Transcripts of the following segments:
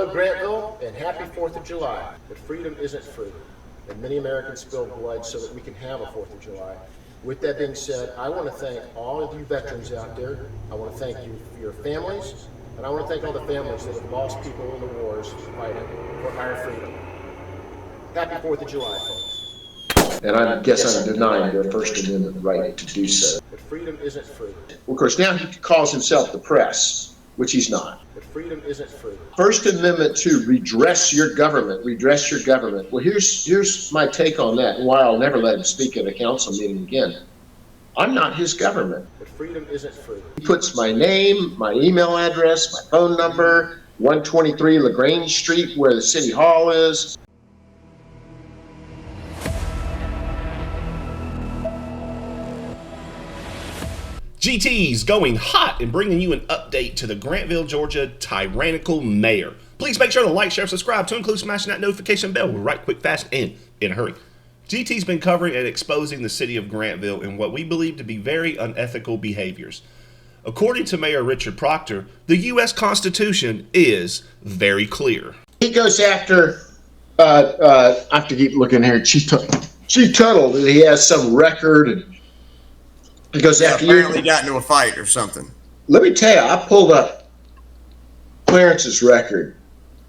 Hello, Grantville, and happy 4th of July. But freedom isn't free, and many Americans spilled blood so that we can have a 4th of July. With that being said, I want to thank all of you veterans out there. I want to thank you for your families, and I want to thank all the families that have lost people in the wars fighting for our freedom. Happy 4th of July, folks. And I guess I'm denying their First Amendment right to do so. But freedom isn't free. Of course, now he calls himself the press, which he's not. But freedom isn't free. First Amendment to redress your government, redress your government. Well, here's my take on that, and why I'll never let him speak at a council meeting again. I'm not his government. But freedom isn't free. He puts my name, my email address, my phone number, 123 LaGrange Street, where the city hall is. GT's going hot and bringing you an update to the Grantville, Georgia tyrannical mayor. Please make sure to like, share, subscribe to include smashing that notification bell. We're right, quick, fast, and in a hurry. GT's been covering and exposing the city of Grantville in what we believe to be very unethical behaviors. According to Mayor Richard Proctor, the U.S. Constitution is very clear. He goes after, I have to keep looking here, Chief Tuttle, that he has some record, and he goes after you. Apparently got into a fight or something. Let me tell you, I pulled up Clarence's record.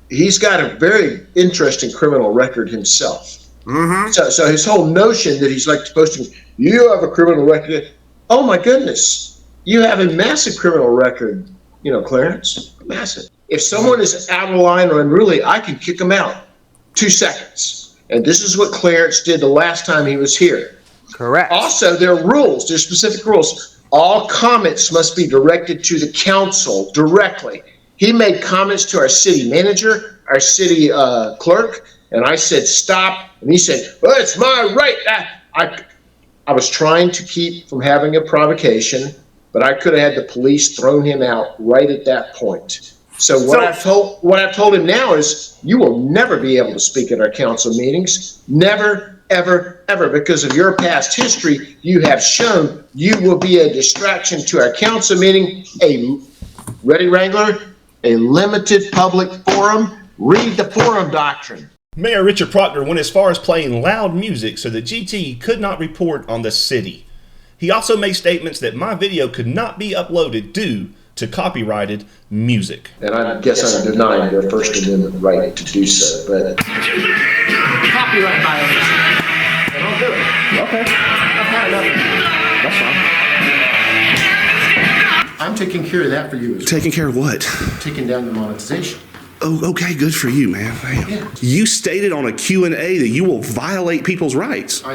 He's got a very interesting criminal record himself. Mm-hmm. So his whole notion that he's like posting, you have a criminal record. Oh my goodness, you have a massive criminal record, you know, Clarence, massive. If someone is out of line or unruly, I can kick them out 2 seconds. And this is what Clarence did the last time he was here. Correct. Also, there are rules. There's specific rules. All comments must be directed to the council directly. He made comments to our city manager, our city clerk, and I said, stop. And he said, well, it's my right. I was trying to keep from having a provocation, but I could have had the police thrown him out right at that point. So what I've told him now is, you will never be able to speak at our council meetings. Never, ever, ever. Because of your past history, you have shown you will be a distraction to our council meeting. Ready, Wrangler? A limited public forum. Read the forum doctrine. Mayor Richard Proctor went as far as playing loud music so that GT could not report on the city. He also made statements that my video could not be uploaded due to copyrighted music. And I guess I'm denying their First Amendment right to do so, but Copyright violation. I don't do it. okay. I've had enough. That's fine. I'm taking care of that for you as well. Taking care of what? Taking down the monetization. Oh, okay, good for you, man. Yeah. You stated on a Q&A that you will violate people's rights. I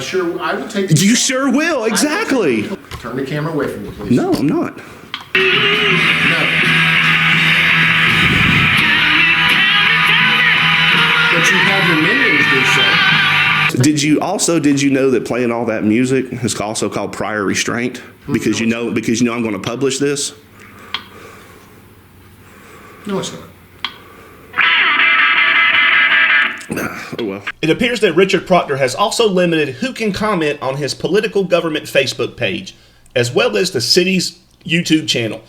will take. You sure will, exactly. Turn the camera away from me, please. No, I'm not. No. But you have your minions do so. Did you know that playing all that music is also called prior restraint? Because you know I'm going to publish this? No, it's not. Oh well. It appears that Richard Proctor has also limited who can comment on his political government Facebook page, as well as the city's YouTube channel.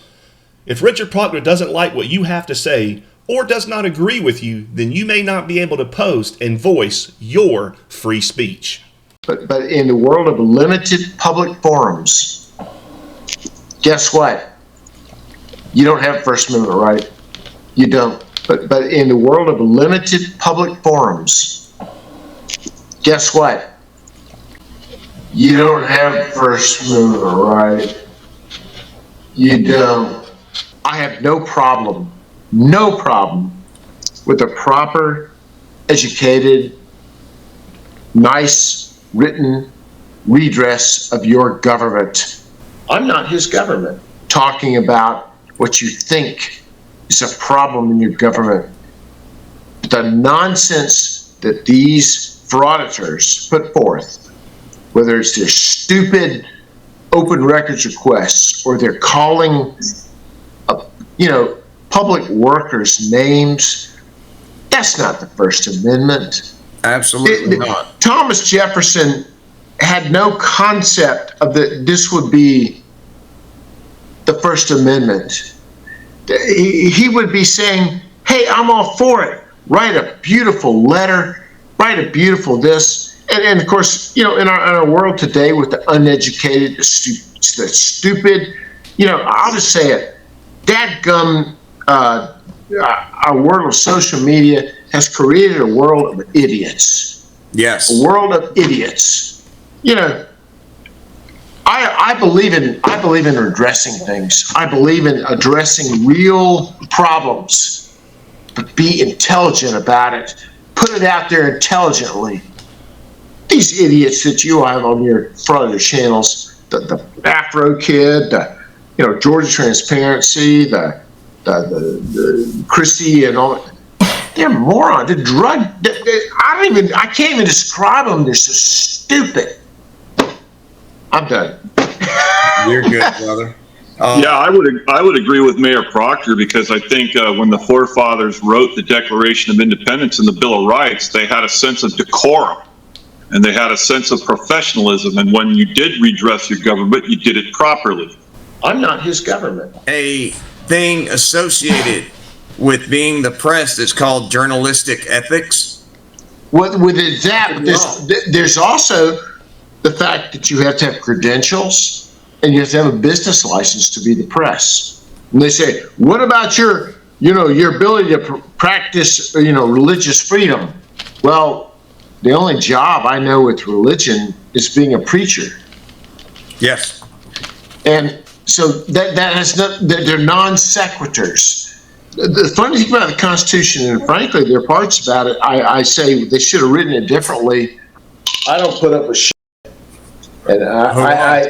If Richard Proctor doesn't like what you have to say or does not agree with you, then you may not be able to post and voice your free speech. But in the world of limited public forums, guess what? You don't have First Amendment right. You don't. But in the world of limited public forums, guess what? You don't have First Amendment right. You don't. I have no problem with a proper, educated, nice, written redress of your government. I'm not his government talking about what you think is a problem in your government. The nonsense that these frauditors put forth, whether it's their stupid open records requests or they're calling public workers names, that's not the First Amendment. Absolutely not. Thomas Jefferson had no concept of that this would be the First Amendment. He would be saying, hey, I'm all for it. write a beautiful letter, write a beautiful this. And of course, in our world today with the uneducated, the stupid, I'll just say it, dadgum, our world of social media has created a world of idiots. Yes. A world of idiots. I believe in addressing things. I believe in addressing real problems, but be intelligent about it. Put it out there intelligently. These idiots that you have on your front of your channels, the Afro Kid, Georgia Transparency, the Chrissy and all, they're morons. They're I can't even describe them. They're so stupid. I'm done. You're good, brother. Yeah, I would agree with Mayor Proctor, because I think when the forefathers wrote the Declaration of Independence and the Bill of Rights, they had a sense of decorum and they had a sense of professionalism. And when you did redress your government, you did it properly. I'm not his government. A thing associated with being the press that's called journalistic ethics. With that, there's also the fact that you have to have credentials and you have to have a business license to be the press. And they say, what about your ability to practice, religious freedom? Well, the only job I know with religion is being a preacher. Yes. And so that has they're non sequiturs. The funny thing about the Constitution, and frankly, there are parts about it, I say they should have written it differently. I don't put up with shit. And I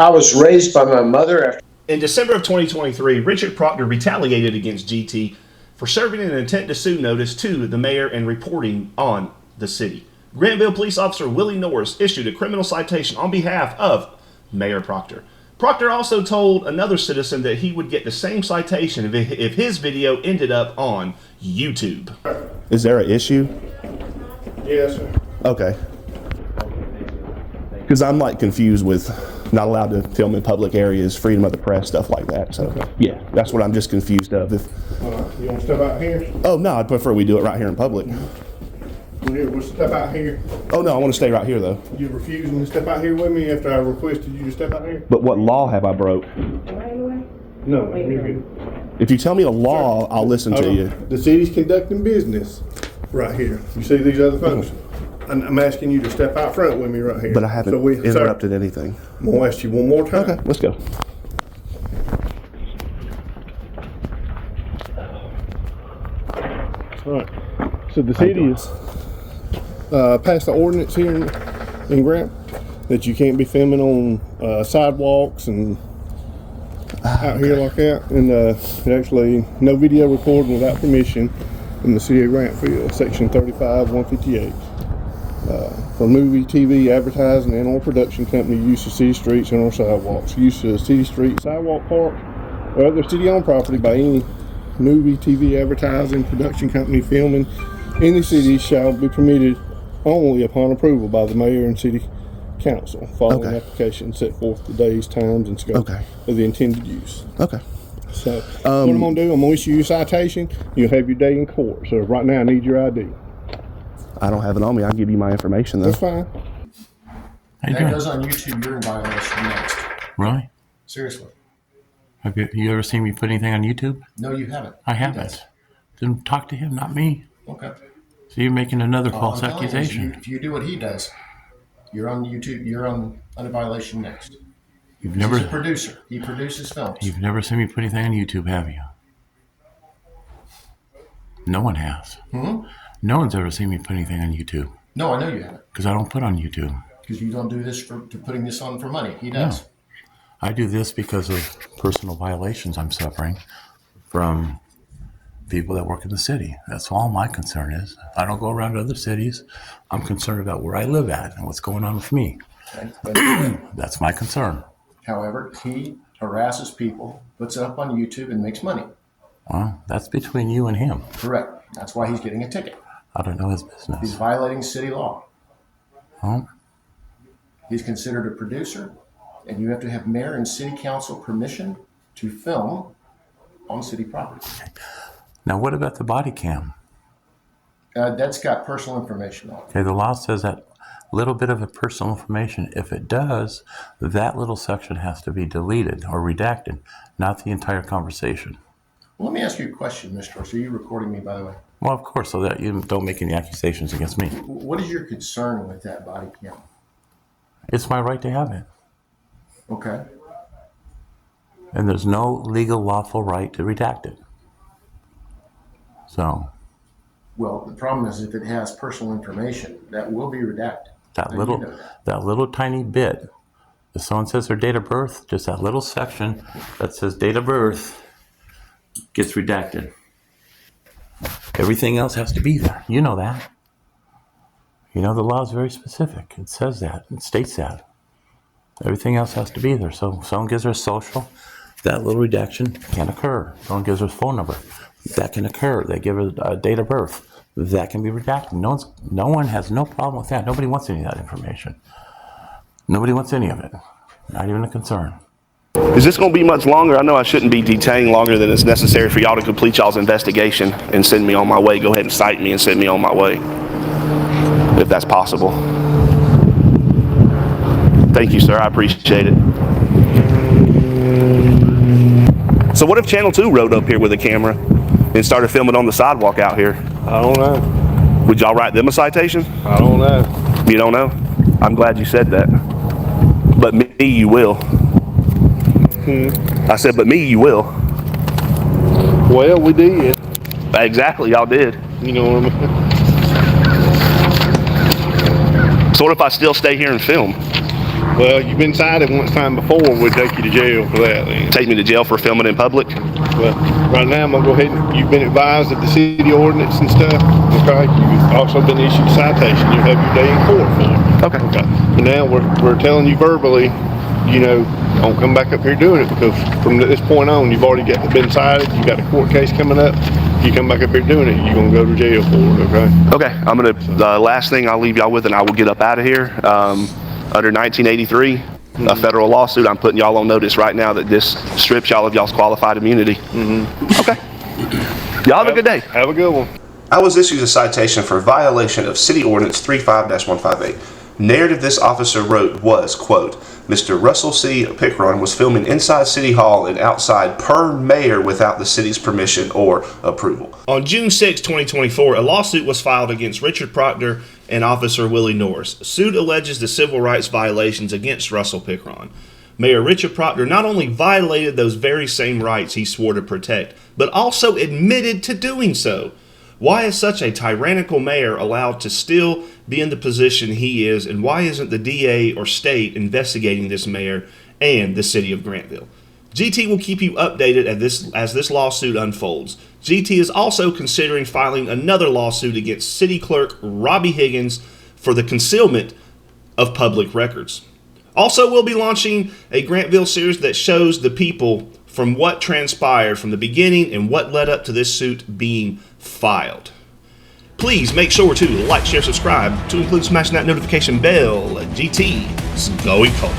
was raised by my mother. In December of 2023, Richard Proctor retaliated against GT for serving an intent to sue notice to the mayor and reporting on the city. Grantville police officer Willie Norris issued a criminal citation on behalf of Mayor Proctor. Proctor also told another citizen that he would get the same citation if his video ended up on YouTube. Is there an issue? Yes, sir. Okay. Because I'm confused with not allowed to film in public areas, freedom of the press, stuff like that. So yeah, that's what I'm just confused of. You want to step out here? Oh no, I'd prefer we do it right here in public. Here, we'll step out here. Oh no, I want to stay right here though. You refusing to step out here with me after I requested you to step out here? But what law have I broke? No, you're good. If you tell me a law, I'll listen to you. The city's conducting business right here. You see these other folks? And I'm asking you to step out front with me right here. But I haven't interrupted anything. I'm going to ask you one more time. Okay, let's go. All right. So the city is passed the ordinance here in Grant that you can't be filming on sidewalks and out here like that. And actually, no video recording without permission in the city of Grantville, section 35-158. For movie, TV, advertising, and or production company use of city streets and or sidewalks. Use of city street, sidewalk, park, or other city-owned property by any movie, TV, advertising, production company filming in the city shall be permitted only upon approval by the mayor and city council. Following application set forth the days, times, and scope of the intended use. Okay. So what I'm going to do, I'm going to issue you a citation. You'll have your day in court. So right now I need your ID. I don't have it on me. I'll give you my information though. That's fine. How you doing? goes on YouTube. You're in violation next. Really? Seriously. Have you ever seen me put anything on YouTube? No, you haven't. I haven't. Then talk to him, not me. Okay. So you're making another false I'm telling you, accusation. if you do what he does, you're on YouTube. You're on a violation next. He's He's a producer. He produces films. You've never seen me put anything on YouTube, have you? No one has. No one's ever seen me put anything on YouTube. No, I know you haven't. Because I don't put on YouTube. Because you don't do this to putting this on for money. He does. No. I do this because of personal violations I'm suffering from people that work in the city. That's all my concern is. I don't go around to other cities. I'm concerned about where I live at and what's going on with me. That's my concern. However, he harasses people, puts it up on YouTube, and makes money. Well, that's between you and him. Correct. That's why he's getting a ticket. I don't know his He's business. violating city law. Well, He's considered a producer, and you have to have mayor and city council permission to film on city property. now what about the body cam? That's got personal information on it. Okay, the law says that little bit of a personal information, if it does, that little section has to be deleted or redacted, not the entire conversation. Well, let me ask you a question, Mr. Ross. Are you recording me, by the way? Well, of course, so that you don't make any accusations against me. What is your concern with that body cam? It's my right to have it. Okay. And there's no legal lawful right to redact it. So Well, the problem is if it has personal information, that will be redacted. that And little you know that little tiny bit, if someone says their date of birth, just that little section that says date of birth gets redacted. Everything else has to be there. You know that. You know the law is very specific. It says that. It states that. Everything else has to be there. So if someone gives her social, that little redaction can occur. Someone gives her phone number, that can occur. They give her a date of birth, that can be redacted. No one has no problem with that. Nobody wants any of that information. Nobody wants any of it. Not even a concern. Is this going to be much longer? I know I shouldn't be detained longer than is necessary for y'all to complete y'all's investigation and send me on my way. Go ahead and cite me and send me on my way, if that's possible. Thank you, sir. I appreciate it. So what if Channel 2 rode up here with a camera and started filming on the sidewalk out here? I don't know. Would y'all write them a citation? I don't know. You don't know? I'm glad you said that. But me, you will. I said, but me, you will. Well, we did. Exactly, y'all did. You know what I mean? So what if I still stay here and film? Well, you've been cited one time before. We'd take you to jail for that. Then. Take me to jail for filming in public? Well, right now I'm gonna go ahead and you've been advised of the city ordinance and stuff. Okay. You've also been issued a citation. You have your day in court for it. Okay. Okay. But now we're telling you verbally, you know, don't come back up here doing it because from this point on, you've already been cited. You got a court case coming up. You come back up here doing it, you're gonna go to jail for it. Okay. Okay. I'm gonna. The last thing I'll leave y'all with, and I will get up out of here. Under 1983, a federal lawsuit. I'm putting y'all on notice right now that this strips y'all of y'all's qualified immunity. Okay. Y'all have a good day. Have a good one. I was issued a citation for violation of City Ordinance 35-158. Narrative this officer wrote was, quote, Mr. Russell C. Pickron was filming inside City Hall and outside per mayor without the city's permission or approval. On June 6, 2024, a lawsuit was filed against Richard Proctor and Officer Willie Norris. The suit alleges the civil rights violations against Russell Pickron. Mayor Richard Proctor not only violated those very same rights he swore to protect, but also admitted to doing so. Why is such a tyrannical mayor allowed to still be in the position he is, and why isn't the DA or state investigating this mayor and the city of Grantville? GT will keep you updated as this lawsuit unfolds. GT is also considering filing another lawsuit against City Clerk Robbie Higgins for the concealment of public records. Also, we'll be launching a Grantville series that shows the people from what transpired from the beginning and what led up to this suit being filed. Please make sure to like, share, subscribe, to include smashing that notification bell. GT is going cold.